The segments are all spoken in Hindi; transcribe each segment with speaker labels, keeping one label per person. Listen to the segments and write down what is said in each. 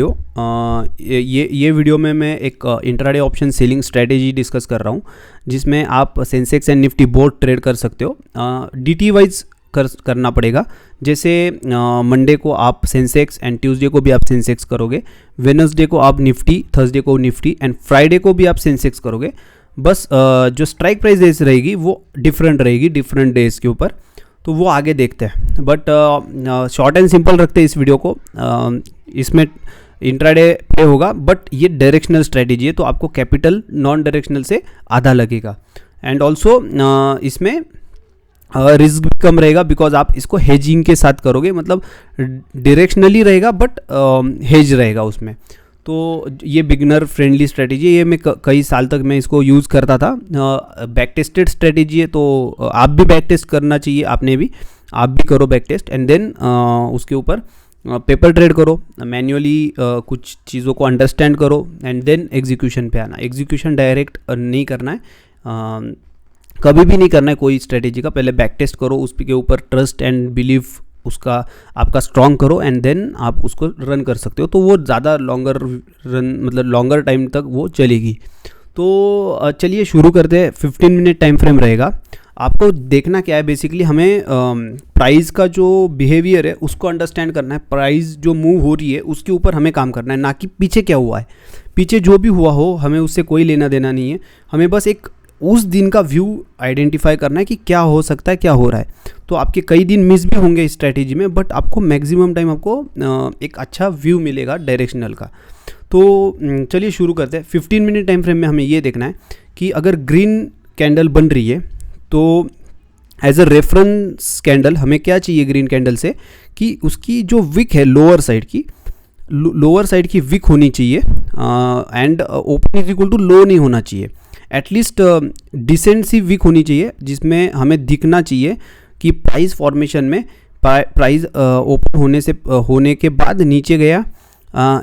Speaker 1: ये वीडियो में मैं एक intraday option selling strategy discuss कर रहा हूँ, जिसमें आप Sensex and Nifty both trade कर सकते हो। डीटी वाइज करना पड़ेगा। जैसे मंडे को आप सेंसेक्स एंड ट्यूसडे को भी आप सेंसेक्स करोगे, वेडनेसडे को आप निफ्टी, थर्सडे को निफ्टी एंड फ्राइडे को भी आप सेंसेक्स करोगे। बस जो स्ट्राइक प्राइस रहेगी वो डिफरेंट रहेगी डिफरेंट डेज के ऊपर, तो वो आगे देखते हैं। बट शॉर्ट एंड सिंपल रखते हैं इस वीडियो को। इसमें इंट्राडे पे होगा, बट ये डायरेक्शनल स्ट्रेटेजी है, तो आपको कैपिटल नॉन डायरेक्शनल से आधा लगेगा। एंड ऑल्सो इसमें रिस्क भी कम रहेगा, बिकॉज आप इसको हेजिंग के साथ करोगे, मतलब डायरेक्शनली रहेगा बट हेज रहेगा उसमें। तो ये बिगनर फ्रेंडली स्ट्रेटेजी है। ये मैं कई साल तक मैं इसको यूज़ करता था। बैक टेस्टेड स्ट्रेटेजी है, तो आप भी बैक टेस्ट करना चाहिए, आप भी करो बैक टेस्ट एंड देन उसके ऊपर पेपर ट्रेड करो, मैन्युअली कुछ चीज़ों को अंडरस्टैंड करो एंड देन एग्जीक्यूशन पे आना। एग्जीक्यूशन डायरेक्ट नहीं करना है, कभी भी नहीं करना है कोई स्ट्रेटेजी का। पहले बैक टेस्ट करो, उसके ऊपर ट्रस्ट एंड बिलीफ उसका आपका स्ट्रॉन्ग करो एंड देन आप उसको रन कर सकते हो। तो वो ज़्यादा लॉन्गर टाइम तक वो चलेगी। तो चलिए शुरू करते हैं। 15 मिनट टाइम फ्रेम रहेगा। आपको देखना क्या है, बेसिकली हमें प्राइस का जो बिहेवियर है उसको अंडरस्टैंड करना है। प्राइस जो मूव हो रही है उसके ऊपर हमें काम करना है, ना कि पीछे क्या हुआ है। पीछे जो भी हुआ हो हमें उससे कोई लेना देना नहीं है। हमें बस एक उस दिन का व्यू आइडेंटिफाई करना है कि क्या हो सकता है, क्या हो रहा है। तो आपके कई दिन मिस भी होंगे इस स्ट्रैटेजी में, बट आपको मैक्सिमम टाइम आपको एक अच्छा व्यू मिलेगा डायरेक्शनल का। तो चलिए शुरू करते हैं। 15 मिनट टाइम फ्रेम में हमें ये देखना है कि अगर ग्रीन कैंडल बन रही है तो एज अ रेफरेंस कैंडल हमें क्या चाहिए ग्रीन कैंडल से, कि उसकी जो विक है लोअर साइड की विक होनी चाहिए and open is equal to low नहीं होना चाहिए। एटलीस्ट डिसेंट सी विक होनी चाहिए, जिसमें हमें दिखना चाहिए कि प्राइस फॉर्मेशन में प्राइस ओपन होने के बाद नीचे गया,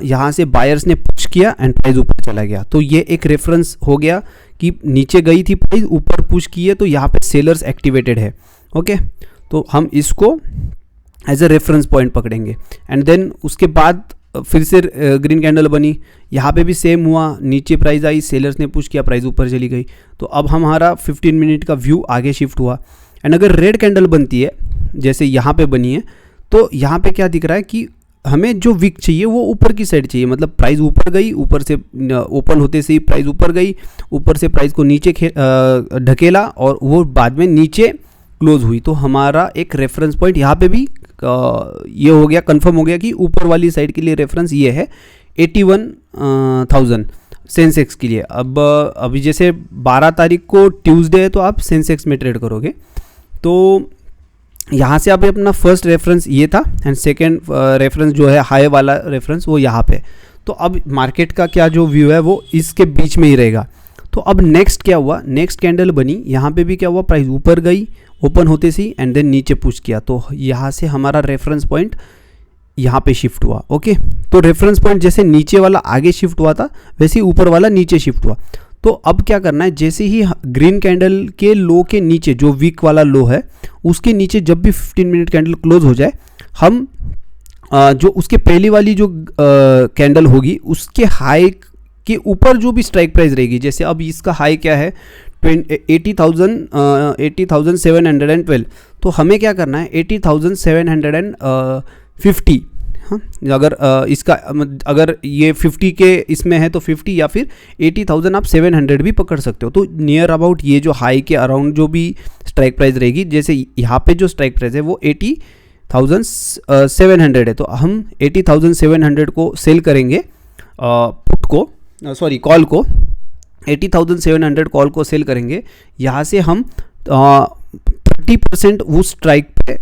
Speaker 1: यहाँ से बायर्स ने पुश किया एंड प्राइस ऊपर चला गया। तो ये एक रेफरेंस हो गया कि नीचे गई थी प्राइस, ऊपर पुश की है, तो यहाँ पे सेलर्स एक्टिवेटेड है। ओके, तो हम इसको एज अ रेफरेंस पॉइंट पकड़ेंगे एंड देन उसके बाद फिर से ग्रीन कैंडल बनी, यहाँ पे भी सेम हुआ, नीचे प्राइस आई, सेलर्स ने पुश किया, प्राइस ऊपर चली गई। तो अब हमारा 15 मिनट का व्यू आगे शिफ्ट हुआ। एंड अगर रेड कैंडल बनती है जैसे यहाँ पे बनी है, तो यहाँ पे क्या दिख रहा है कि हमें जो विक चाहिए वो ऊपर की साइड चाहिए, मतलब प्राइस ऊपर गई, ऊपर से ओपन होते से ही प्राइस ऊपर गई, ऊपर से प्राइस को नीचे ढकेला और वो बाद में नीचे क्लोज हुई। तो हमारा एक रेफरेंस पॉइंट यहाँ पे भी ये हो गया, कंफर्म हो गया कि ऊपर वाली साइड के लिए रेफरेंस ये है 81,000 सेंसेक्स के लिए। अब अभी जैसे 12 तारीख को ट्यूसडे है, तो आप सेंसेक्स में ट्रेड करोगे। तो यहाँ से अब अपना फर्स्ट रेफरेंस ये था एंड सेकेंड रेफरेंस जो है हाई वाला रेफरेंस वो यहाँ पे। तो अब मार्केट का क्या जो व्यू है वो इसके बीच में ही रहेगा। तो अब नेक्स्ट क्या हुआ, नेक्स्ट कैंडल बनी, यहाँ पे भी क्या हुआ, प्राइस ऊपर गई ओपन होते सी एंड देन नीचे पुश किया। तो यहाँ से हमारा रेफरेंस पॉइंट यहाँ पे शिफ्ट हुआ। ओके, तो रेफरेंस पॉइंट जैसे नीचे वाला आगे शिफ्ट हुआ था, वैसे ही ऊपर वाला नीचे शिफ्ट हुआ। तो अब क्या करना है, जैसे ही ग्रीन कैंडल के लो के नीचे जो वीक वाला लो है उसके नीचे जब भी 15 मिनट कैंडल क्लोज हो जाए, हम जो उसके पहली वाली जो कैंडल होगी उसके हाई के ऊपर जो भी स्ट्राइक प्राइस रहेगी, जैसे अब इसका हाई क्या है 80,712, तो हमें क्या करना है 80,750। हाँ, अगर ये 50 के इसमें है तो 50 या फिर 80,700 भी पकड़ सकते हो। तो नियर अबाउट ये जो हाई के अराउंड जो भी स्ट्राइक प्राइस रहेगी, जैसे यहाँ पे जो स्ट्राइक प्राइस है वो 80,700 है, तो हम 80,700 को सेल करेंगे, कॉल को 80,700 कॉल को सेल करेंगे। यहाँ से हम 30% उस स्ट्राइक पे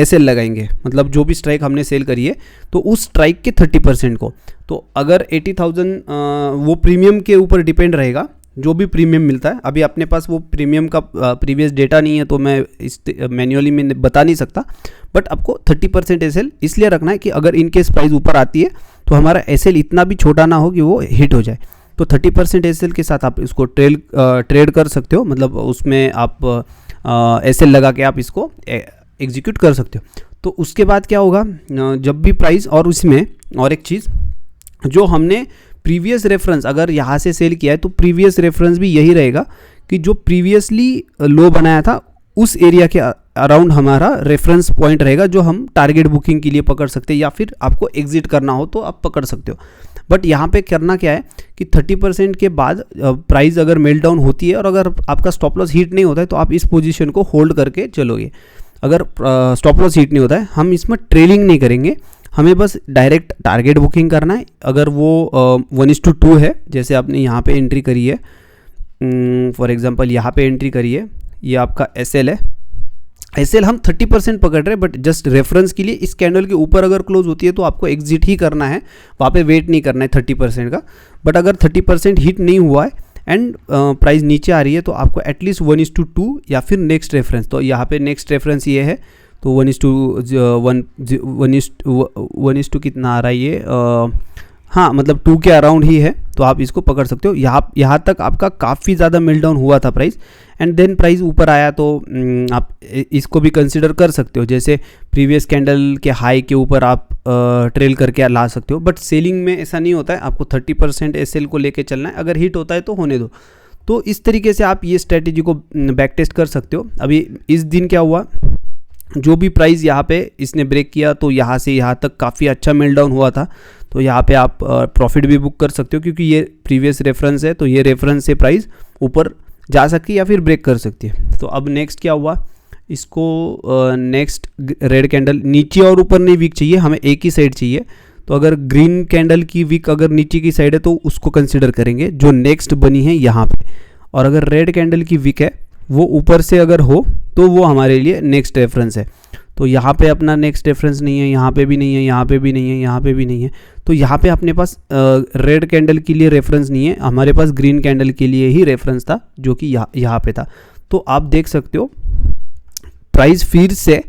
Speaker 1: एसएल लगाएंगे, मतलब जो भी स्ट्राइक हमने सेल करी है तो उस स्ट्राइक के 30% को। तो अगर 80,000 वो प्रीमियम के ऊपर डिपेंड रहेगा, जो भी प्रीमियम मिलता है। अभी अपने पास वो प्रीमियम का प्रीवियस डेटा नहीं है, तो मैं इस मैन्युअली में बता नहीं सकता, बट आपको 30% एसएल इसलिए रखना है कि अगर इनकेस प्राइस ऊपर आती है तो हमारा एसएल इतना भी छोटा ना हो कि वो हिट हो जाए। तो 30% एसएल के साथ आप इसको ट्रेड कर सकते हो, मतलब उसमें आप एसएल लगा के आप इसको एग्जीक्यूट कर सकते हो। तो उसके बाद क्या होगा, जब भी प्राइस, और उसमें और एक चीज़, जो हमने प्रीवियस रेफरेंस अगर यहाँ से सेल किया है तो प्रीवियस रेफरेंस भी यही रहेगा कि जो प्रीवियसली लो बनाया था उस एरिया के अराउंड हमारा रेफरेंस पॉइंट रहेगा, जो हम टारगेट बुकिंग के लिए पकड़ सकते हैं, या फिर आपको एग्जिट करना हो तो आप पकड़ सकते हो। बट यहाँ पे करना क्या है कि 30% के बाद प्राइस अगर मेल्ट डाउन होती है और अगर आपका स्टॉप लॉस हिट नहीं होता है तो आप इस पोजीशन को होल्ड करके चलोगे। अगर स्टॉप लॉस हिट नहीं होता है, हम इसमें ट्रेलिंग नहीं करेंगे, हमें बस डायरेक्ट टारगेट बुकिंग करना है। अगर वो 1:2 है, जैसे आपने यहाँ पे एंट्री करी है, फॉर एग्जांपल यहाँ पे एंट्री करी है, ये आपका एसएल है, एसएल हम 30% पकड़ रहे हैं, बट जस्ट रेफरेंस के लिए इस कैंडल के ऊपर अगर क्लोज होती है तो आपको एग्जिट ही करना है, वहाँ पे वेट नहीं करना है 30% का। बट अगर 30% हिट नहीं हुआ है एंड प्राइस नीचे आ रही है तो आपको एटलीस्ट 1:2 या फिर नेक्स्ट रेफरेंस, तो यहाँ पे नेक्स्ट रेफरेंस ये है, तो 1:1 कितना आ रहा है ये, हाँ मतलब 2 के अराउंड ही है, तो आप इसको पकड़ सकते हो। यहाँ तक आपका काफ़ी ज़्यादा मेल्ट डाउन हुआ था प्राइस, एंड देन प्राइस ऊपर आया, तो आप इसको भी कंसिडर कर सकते हो, जैसे प्रीवियस कैंडल के हाई के ऊपर आप ट्रेल करके ला सकते हो। बट सेलिंग में ऐसा नहीं होता है, आपको 30% एसएल को लेके चलना है, अगर हिट होता है तो होने दो। तो इस तरीके से आप ये स्ट्रेटेजी को बैक टेस्ट कर सकते हो। अभी इस दिन क्या हुआ, जो भी प्राइस यहाँ पे इसने ब्रेक किया तो यहाँ से यहाँ तक काफ़ी अच्छा मेल्ट डाउन हुआ था, तो यहाँ पे आप प्रॉफिट भी बुक कर सकते हो, क्योंकि ये प्रीवियस रेफरेंस है, तो ये रेफरेंस से प्राइस ऊपर जा सकती है या फिर ब्रेक कर सकती है। तो अब नेक्स्ट क्या हुआ, इसको नेक्स्ट रेड कैंडल नीचे और ऊपर नहीं वीक चाहिए, हमें एक ही साइड चाहिए। तो अगर ग्रीन कैंडल की वीक अगर नीचे की साइड है तो उसको कंसिडर करेंगे, जो नेक्स्ट बनी है यहाँ पे। और अगर रेड कैंडल की वीक है वो ऊपर से अगर हो तो वो हमारे लिए नेक्स्ट रेफरेंस है। तो यहाँ पे अपना नेक्स्ट रेफरेंस नहीं है, यहाँ पे भी नहीं है, यहाँ पे भी नहीं है, यहाँ पे भी नहीं है, तो यहाँ पे अपने पास रेड कैंडल के लिए रेफरेंस नहीं है, हमारे पास ग्रीन कैंडल के लिए ही रेफरेंस था, जो कि यहाँ पे था। तो आप देख सकते हो प्राइस फिर से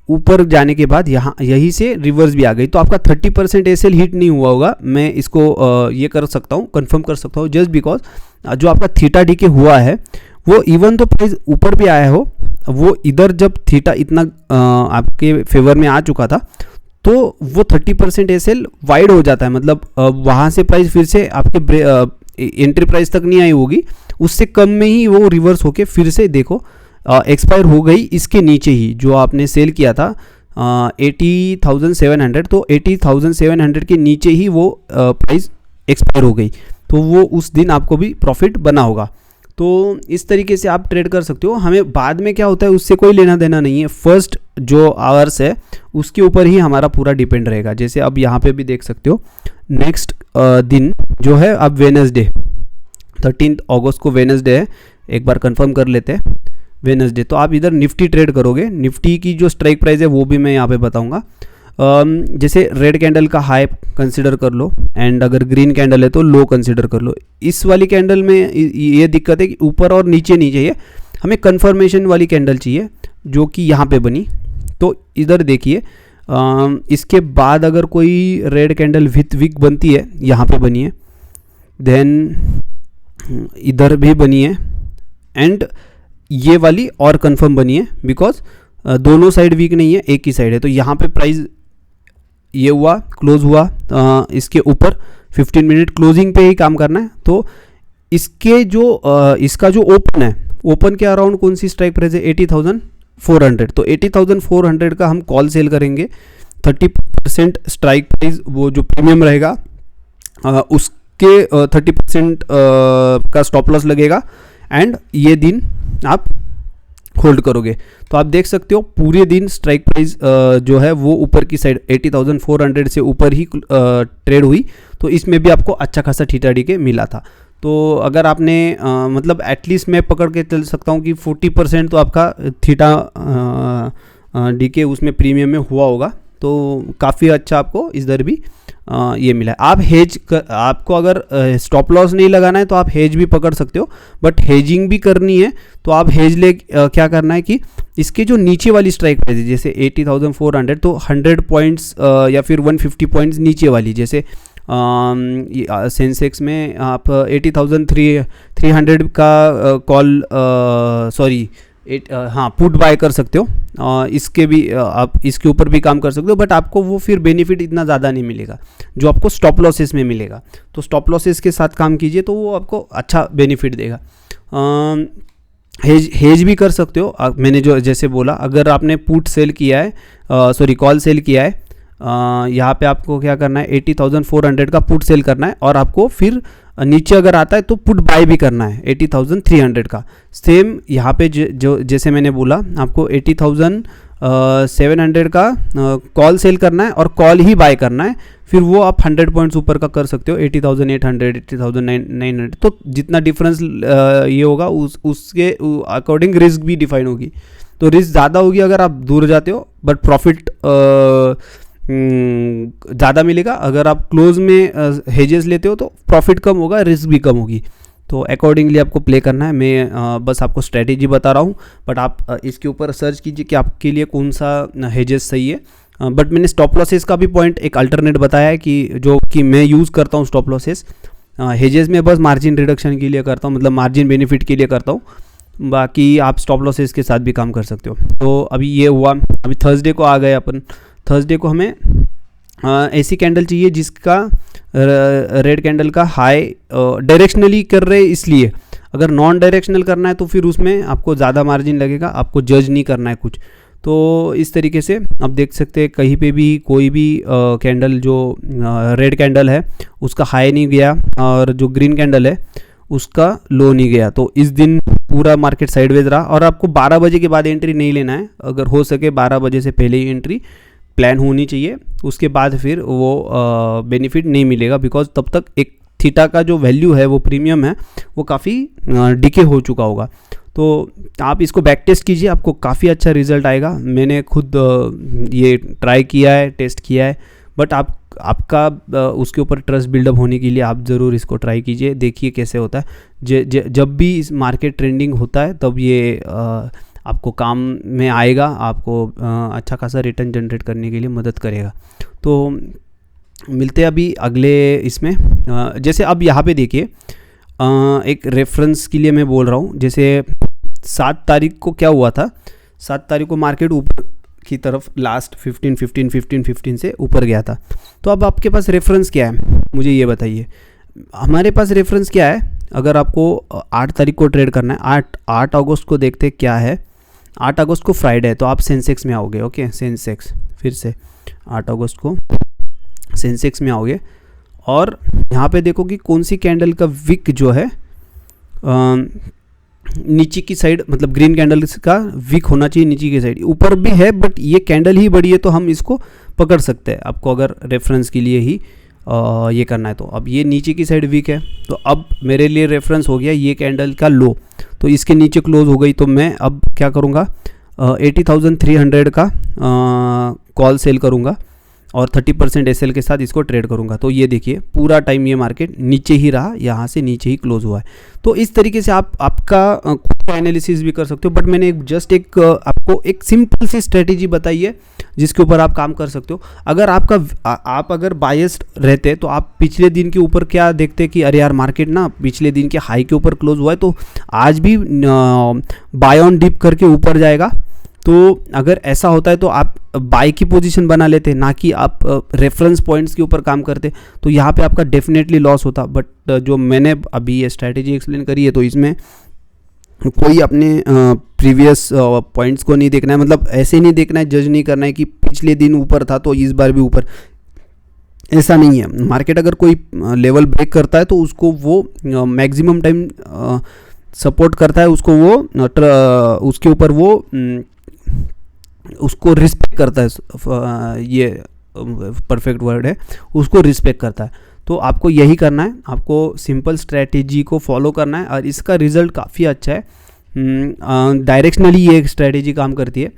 Speaker 1: ऊपर जाने के बाद यहाँ यहीं से रिवर्स भी आ गई, तो आपका 30% एसएल हिट नहीं हुआ होगा, मैं इसको ये कर सकता हूँ, कंफर्म कर सकता हूँ, जस्ट बिकॉज जो आपका थीटा डी के हुआ है वो इवन तो प्राइस ऊपर भी आया हो, वो इधर जब थीटा इतना आपके फेवर में आ चुका था तो वो 30% एसएल वाइड हो जाता है, मतलब वहाँ से प्राइस फिर से आपके एंट्री प्राइस तक नहीं आई होगी, उससे कम में ही वो रिवर्स होके फिर से देखो एक्सपायर हो गई इसके नीचे ही, जो आपने सेल किया था 80,700, तो 80,700 के नीचे ही वो प्राइस एक्सपायर हो गई, तो वो उस दिन आपको भी प्रॉफिट बना होगा। तो इस तरीके से आप ट्रेड कर सकते हो, हमें बाद में क्या होता है उससे कोई लेना देना नहीं है, फर्स्ट जो आवर्स है उसके ऊपर ही हमारा पूरा डिपेंड रहेगा। जैसे अब यहाँ पे भी देख सकते हो नेक्स्ट दिन जो है अब वेडनेसडे 13 अगस्त को वेडनेसडे है, एक बार कंफर्म कर लेते हैं वेडनेसडे। तो आप इधर निफ्टी ट्रेड करोगे, निफ्टी की जो स्ट्राइक प्राइस है वो भी मैं यहाँ पे बताऊँगा। जैसे रेड कैंडल का हाई कंसिडर कर लो, एंड अगर ग्रीन कैंडल है तो लो कंसिडर कर लो। इस वाली कैंडल में ये दिक्कत है कि ऊपर और नीचे नहीं चाहिए, हमें कंफर्मेशन वाली कैंडल चाहिए जो कि यहाँ पे बनी। तो इधर देखिए इसके बाद अगर कोई रेड कैंडल विथ विक बनती है, यहाँ पे बनी है, देन इधर भी बनी है, एंड ये वाली और कंफर्म बनी है, बिकॉज दोनों साइड वीक नहीं है, एक ही साइड है। तो यहाँ पे प्राइस ये हुआ क्लोज हुआ इसके ऊपर 15 मिनट क्लोजिंग पे ही काम करना है। तो इसके जो इसका जो ओपन है, ओपन के अराउंड कौन सी स्ट्राइक प्राइस है 80,400, तो 80,400 का हम कॉल सेल करेंगे। 30% स्ट्राइक प्राइस वो जो प्रीमियम रहेगा उसके 30% का स्टॉप लॉस लगेगा, एंड ये दिन आप होल्ड करोगे। तो आप देख सकते हो पूरे दिन स्ट्राइक प्राइस जो है वो ऊपर की साइड 80,400 से ऊपर ही ट्रेड हुई, तो इसमें भी आपको अच्छा खासा थीटा डी के मिला था। तो अगर आपने मतलब एटलीस्ट मैं पकड़ के चल सकता हूँ कि 40% तो आपका थीटा डी के उसमें प्रीमियम में हुआ होगा, तो काफ़ी अच्छा आपको इधर भी ये मिला है। आप हेज आपको अगर स्टॉप लॉस नहीं लगाना है तो आप हेज भी पकड़ सकते हो, बट हेजिंग भी करनी है तो आप हेज ले क्या करना है कि इसके जो नीचे वाली स्ट्राइक प्राइस है जैसे 80,400, तो 100 पॉइंट्स या फिर 150 पॉइंट्स नीचे वाली, जैसे सेंसेक्स में आप 80,300 का कॉल हाँ पुट बाय कर सकते हो। इसके भी आप इसके ऊपर भी काम कर सकते हो, बट आपको वो फिर बेनिफिट इतना ज़्यादा नहीं मिलेगा जो आपको स्टॉप लॉसेस में मिलेगा। तो स्टॉप लॉसेस के साथ काम कीजिए तो वो आपको अच्छा बेनिफिट देगा। हेज भी कर सकते हो। मैंने जो जैसे बोला, अगर आपने पुट सेल किया है, सॉरी कॉल सेल किया है, यहाँ पे आपको क्या करना है, 80,400 का पुट सेल करना है, और आपको फिर नीचे अगर आता है तो पुट बाय भी करना है 80,300 का। सेम यहाँ पे जो जैसे मैंने बोला, आपको 80,700 का कॉल सेल करना है और कॉल ही बाय करना है, फिर वो आप 100 पॉइंट्स ऊपर का कर सकते हो, 80,800, 80,900। तो जितना डिफरेंस ये होगा उसके अकॉर्डिंग रिस्क भी डिफाइन होगी। तो रिस्क ज़्यादा होगी अगर आप दूर जाते हो, बट प्रॉफिट ज़्यादा मिलेगा। अगर आप क्लोज में हेजेस लेते हो तो प्रॉफिट कम होगा, रिस्क भी कम होगी। तो अकॉर्डिंगली आपको प्ले करना है। मैं बस आपको स्ट्रेटेजी बता रहा हूँ, बट आप इसके ऊपर सर्च कीजिए कि आपके लिए कौन सा हेजेस सही है। बट मैंने स्टॉप लॉसेस का भी पॉइंट एक अल्टरनेट बताया है कि जो कि मैं यूज़ करता हूँ स्टॉप लॉसेस। हेजेस में बस मार्जिन रिडक्शन के लिए करता हूँ, मतलब मार्जिन बेनिफिट के लिए करता हूँ। बाकी आप स्टॉप लॉसेस के साथ भी काम कर सकते हो। तो अभी ये हुआ। अभी थर्सडे को आ गए अपन। थर्सडे को हमें ऐसी कैंडल चाहिए जिसका रेड कैंडल का हाई डायरेक्शनली कर रहे, इसलिए अगर नॉन डायरेक्शनल करना है तो फिर उसमें आपको ज़्यादा मार्जिन लगेगा, आपको जज नहीं करना है कुछ। तो इस तरीके से आप देख सकते हैं कहीं पे भी कोई भी कैंडल जो रेड कैंडल है उसका हाई नहीं गया, और जो ग्रीन कैंडल है उसका लो नहीं गया। तो इस दिन पूरा मार्केट साइडवेज रहा, और आपको 12 बजे के बाद एंट्री नहीं लेना है। अगर हो सके 12 बजे से पहले ही एंट्री प्लान होनी चाहिए, उसके बाद फिर वो बेनिफिट नहीं मिलेगा, बिकॉज तब तक एक थीटा का जो वैल्यू है, वो प्रीमियम है, वो काफ़ी डिके हो चुका होगा। तो आप इसको बैक टेस्ट कीजिए, आपको काफ़ी अच्छा रिजल्ट आएगा। मैंने खुद ये ट्राई किया है, टेस्ट किया है, बट आपका उसके ऊपर ट्रस्ट बिल्डअप होने के लिए आप ज़रूर इसको ट्राई कीजिए, देखिए कैसे होता है। जब भी इस मार्केट ट्रेंडिंग होता है तब ये आपको काम में आएगा, आपको अच्छा खासा रिटर्न जनरेट करने के लिए मदद करेगा। तो मिलते हैं अभी अगले इसमें। जैसे अब यहाँ पे देखिए, एक रेफरेंस के लिए मैं बोल रहा हूँ। जैसे 7 तारीख को क्या हुआ था, 7 तारीख को मार्केट ऊपर की तरफ लास्ट 15 से ऊपर गया था। तो अब आपके पास रेफरेंस क्या है, मुझे ये बताइए। हमारे पास रेफरेंस क्या है, अगर आपको 8 तारीख को ट्रेड करना है, 8 अगस्त को देखते क्या है। 8 अगस्त को फ्राइडे है, तो आप सेंसेक्स में आओगे। ओके, सेंसेक्स फिर से 8 अगस्त को सेंसेक्स में आओगे, और यहाँ पे देखो कि कौन सी कैंडल का विक जो है नीचे की साइड, मतलब ग्रीन कैंडल का विक होना चाहिए नीचे की साइड। ऊपर भी है बट ये कैंडल ही बड़ी है, तो हम इसको पकड़ सकते हैं। आपको अगर रेफरेंस के लिए ही ये करना है तो अब ये नीचे की साइड वीक है, तो अब मेरे लिए रेफरेंस हो गया ये कैंडल का लो। तो इसके नीचे क्लोज हो गई, तो मैं अब क्या करूँगा, 80,300 का कॉल सेल करूँगा और 30% एसएल के साथ इसको ट्रेड करूँगा। तो ये देखिए पूरा टाइम ये मार्केट नीचे ही रहा, यहाँ से नीचे ही क्लोज हुआ है। तो इस तरीके से आप आपका खुद का एनालिसिस भी कर सकते हो, बट मैंने जस्ट एक आपको एक सिंपल सी स्ट्रेटेजी बताई है जिसके ऊपर आप काम कर सकते हो। अगर आप अगर बायस्ड रहते तो आप पिछले दिन के ऊपर क्या देखते कि अरे यार मार्केट ना पिछले दिन के हाई के ऊपर क्लोज हुआ है, तो आज भी बाय ऑन डिप करके ऊपर जाएगा। तो अगर ऐसा होता है तो आप बाय की पोजीशन बना लेते, ना कि आप रेफरेंस पॉइंट्स के ऊपर काम करते, तो यहाँ पे आपका डेफिनेटली लॉस होता। बट जो मैंने अभी ये स्ट्रैटेजी एक्सप्लेन करी है, तो इसमें कोई अपने प्रीवियस पॉइंट्स को नहीं देखना है, मतलब ऐसे नहीं देखना है, जज नहीं करना है कि पिछले दिन ऊपर था तो इस बार भी ऊपर, ऐसा नहीं है। मार्केट अगर कोई लेवल ब्रेक करता है तो उसको वो मैक्सिमम टाइम सपोर्ट करता है, उसको वो उसके ऊपर वो उसको रिस्पेक्ट करता है, ये परफेक्ट वर्ड है, उसको रिस्पेक्ट करता है। तो आपको यही करना है, आपको सिंपल स्ट्रैटेजी को फॉलो करना है और इसका रिज़ल्ट काफ़ी अच्छा है। डायरेक्शनली ये स्ट्रैटेजी काम करती है।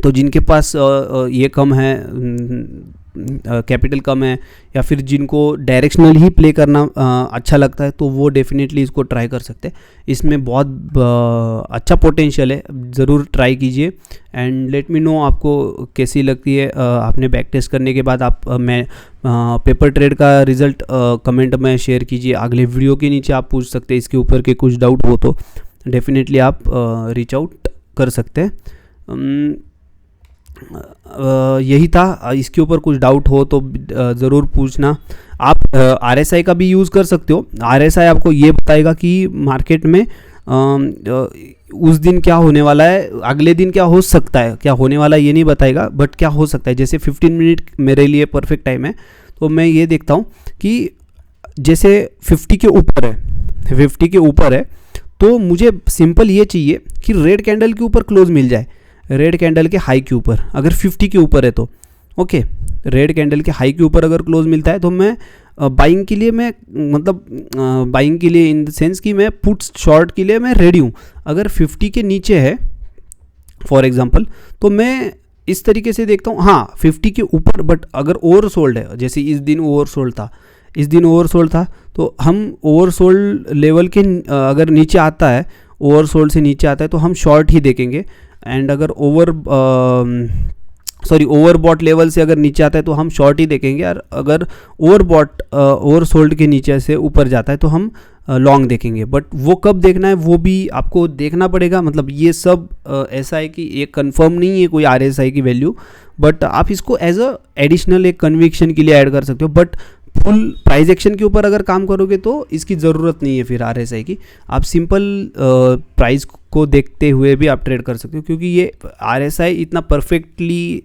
Speaker 1: तो जिनके पास ये कम है, कैपिटल कम है, या फिर जिनको डायरेक्शनल ही प्ले करना अच्छा लगता है, तो वो डेफिनेटली इसको ट्राई कर सकते हैं। इसमें बहुत अच्छा पोटेंशियल है, ज़रूर ट्राई कीजिए एंड लेट मी नो आपको कैसी लगती है। आपने बैक टेस्ट करने के बाद आप मैं पेपर ट्रेड का रिज़ल्ट कमेंट में शेयर कीजिए। अगले वीडियो के नीचे आप पूछ सकते हैं इसके ऊपर के कुछ डाउट हो तो डेफिनेटली आप रीच आउट कर सकते हैं। यही था। इसके ऊपर कुछ डाउट हो तो ज़रूर पूछना। आप RSI का भी यूज़ कर सकते हो। RSI आपको ये बताएगा कि मार्केट में उस दिन क्या होने वाला है, अगले दिन क्या हो सकता है। क्या होने वाला है ये नहीं बताएगा, बट क्या हो सकता है। जैसे 15 मिनट मेरे लिए परफेक्ट टाइम है, तो मैं ये देखता हूँ कि जैसे 50 के ऊपर है, 50 के ऊपर है, तो मुझे सिंपल ये चाहिए कि रेड कैंडल के ऊपर क्लोज मिल जाए, रेड कैंडल के हाई के ऊपर। अगर 50 के ऊपर है तो ओके, रेड कैंडल के हाई के ऊपर अगर क्लोज मिलता है तो मैं बाइंग के लिए, मैं मतलब बाइंग के लिए इन द सेंस कि मैं पुट्स शॉर्ट के लिए मैं रेडी हूँ। अगर 50 के नीचे है फॉर एग्जांपल, तो मैं इस तरीके से देखता हूँ, हाँ 50 के ऊपर बट अगर ओवरसोल्ड है, जैसे इस दिन ओवरसोल्ड था, इस दिन ओवरसोल्ड था, तो हम ओवरसोल्ड लेवल के अगर नीचे आता है, ओवरसोल्ड से नीचे आता है, तो हम शॉर्ट ही देखेंगे। एंड अगर ओवरबॉट लेवल से अगर नीचे आता है तो हम शॉर्ट ही देखेंगे। और अगर ओवरसोल्ड के नीचे से ऊपर जाता है तो हम लॉन्ग देखेंगे। बट वो कब देखना है वो भी आपको देखना पड़ेगा। मतलब ये सब ऐसा है कि ये कंफर्म नहीं है कोई RSI की वैल्यू, बट आप इसको एज अ एडिशनल एक कन्विक्शन के लिए ऐड कर सकते हो। बट फुल प्राइस एक्शन के ऊपर अगर काम करोगे तो इसकी ज़रूरत नहीं है फिर RSI की। आप सिंपल प्राइस को देखते हुए भी आप ट्रेड कर सकते हो, क्योंकि ये RSI इतना परफेक्टली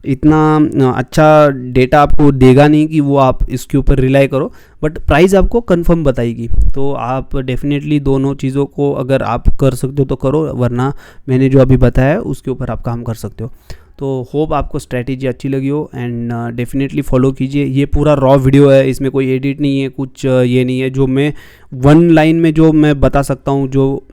Speaker 1: इतना अच्छा डेटा आपको देगा नहीं कि वो आप इसके ऊपर रिलाई करो, बट प्राइस आपको कंफर्म बताएगी। तो आप डेफिनेटली दोनों चीज़ों को अगर आप कर सकते हो तो करो, वरना मैंने जो अभी बताया उसके ऊपर आप काम कर सकते हो। तो होप आपको स्ट्रैटेजी अच्छी लगी हो एंड डेफिनेटली फॉलो कीजिए। ये पूरा रॉ वीडियो है, इसमें कोई एडिट नहीं है, कुछ ये नहीं है। जो मैं वन लाइन में जो मैं बता सकता हूँ, जो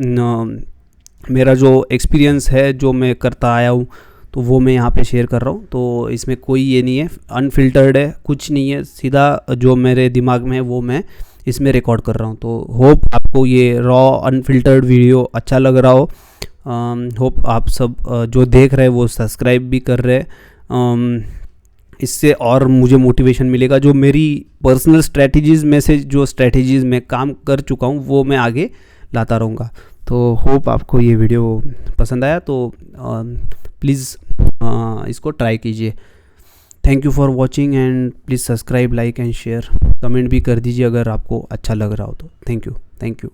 Speaker 1: मेरा जो एक्सपीरियंस है, जो मैं करता आया हूँ, तो वो मैं यहाँ पे शेयर कर रहा हूँ। तो इसमें कोई ये नहीं है, अनफिल्टर्ड है, कुछ नहीं है, सीधा जो मेरे दिमाग में है वो मैं इसमें रिकॉर्ड कर रहा हूँ। तो होप आपको ये रॉ अनफिल्टर्ड वीडियो अच्छा लग रहा हो। होप आप सब जो देख रहे हैं वो सब्सक्राइब भी कर रहे हैं। इससे और मुझे मोटिवेशन मिलेगा। जो मेरी पर्सनल स्ट्रैटेजीज़ में से जो स्ट्रैटेजीज़ में काम कर चुका हूँ वो मैं आगे लाता रहूँगा। तो होप आपको ये वीडियो पसंद आया, तो प्लीज़ इसको ट्राई कीजिए। Thank you for watching and please subscribe, like and share. Comment भी कर दीजिए अगर आपको अच्छा लग रहा हो तो। Thank you.